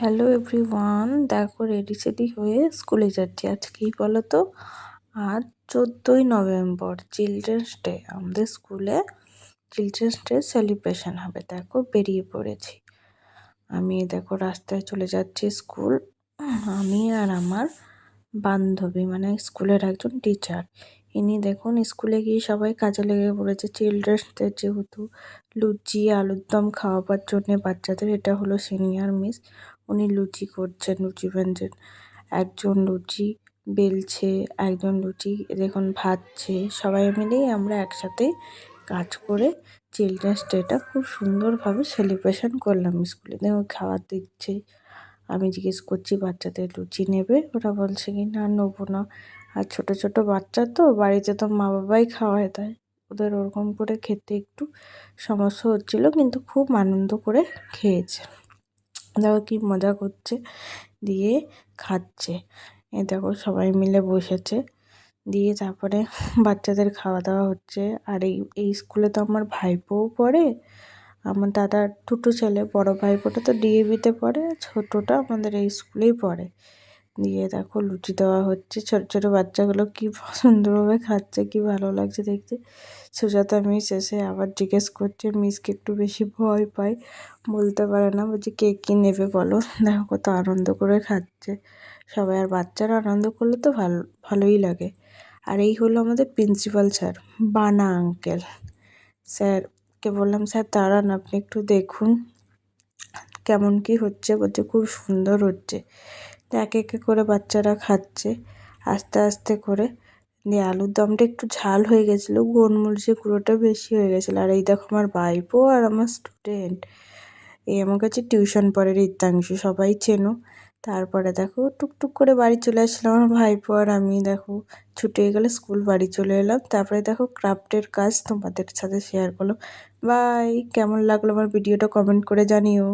Hello everyone, দেখো ready সেডি হয়ে স্কুলে যাচ্ছি। আজ কি বলো তো, আজ 14ই নভেম্বর চিলড্রেন্স ডে। আমাদের স্কুলে চিলড্রেন্স ডে সেলিব্রেশন হবে। দেখো বেরিয়ে পড়েছি আমি, দেখো রাস্তায় চলে যাচ্ছি স্কুল। আমি আর আমার বান্ধবী, মানে স্কুলের একজন টিচার। ইনি দেখুন স্কুলে গিয়ে সবাই কাজে লেগে পড়েছে চিলড্রেন্স ডে যেহেতু। লুচি আলুর দম খাওয়াবার জন্যে বাচ্চাদের। এটা হলো সিনিয়র মিস, উনি লুচি করছেন, লুচি ভাজছেন। একজন লুচি বেলছে, একজন লুচি দেখুন ভাজছে। সবাই মিলেই আমরা একসাথে কাজ করে চিলড্রেন্স ডেটা খুব সুন্দরভাবে সেলিব্রেশন করলাম স্কুলে। দেখুন খাবার দিচ্ছে, আমি জিজ্ঞেস করছি বাচ্চাদের লুচি নেবে, ওরা বলছে কি না নেবো না। আর ছোট ছোট বাচ্চা তো, বাড়িতে তো মা বাবাই খাওয়ায় দেয়, ওদের ওরকম করে খেতে একটু সমস্যা হচ্ছিল, কিন্তু খুব আনন্দ করে খেয়েছে। দেখো কি মজা করছে, দিয়ে খাচ্ছে। এ দেখো সবাই মিলে বসেছে, দিয়ে তারপরে বাচ্চাদের খাওয়া দাওয়া হচ্ছে। আর এই স্কুলে তো আমার ভাইপোও পড়ে। আমার দাদার দুটো ছেলে, বড় ভাইপোটা তো ডিএভিতে পড়ে, ছোটোটা আমাদের এই স্কুলেই পড়ে। দিয়ে দেখো লুচি দেওয়া হচ্ছে, ছোট ছোট বাচ্চাগুলো কি সুন্দরভাবে খাচ্ছে, কি ভালো লাগছে দেখতে। সুজাতা মিস এসে আবার জিজ্ঞেস করছে, মিসকে একটু বেশি ভয় পায়, বলতে পারে না, বলছে কে কী নেবে বলো। দেখো কত আনন্দ করে খাচ্ছে সবাই। আর বাচ্চারা আনন্দ করলে তো ভালোই লাগে। আর এই হলো আমাদের প্রিন্সিপাল স্যার, বানা আঙ্কেল। স্যারকে বললাম, স্যার দাঁড়ান আপনি একটু দেখুন কেমন কি হচ্ছে। বলছে খুব সুন্দর হচ্ছে। তো একে একে করে বাচ্চারা খাচ্ছে আস্তে আস্তে করে। দিয়ে আলুর দমটা একটু ঝাল হয়ে গেছিলো, গোলমরিচের গুঁড়োটা বেশি হয়ে গেছিলো। আর এই দেখো আমার ভাইপো আর আমার স্টুডেন্ট, এই আমার কাছে টিউশন পড়ে, রিদ্যাংশু, সবাই চেনো। তারপরে দেখো টুকটুক করে বাড়ি চলে আসলাম আমার ভাইপো আর আমি। দেখো ছুটে গেলে স্কুল বাড়ি চলে এলাম। তারপরে দেখো ক্রাফটের কাজ তোমাদের সাথে শেয়ার করলাম। বাই, কেমন লাগলো আমার ভিডিওটা কমেন্ট করে জানিও।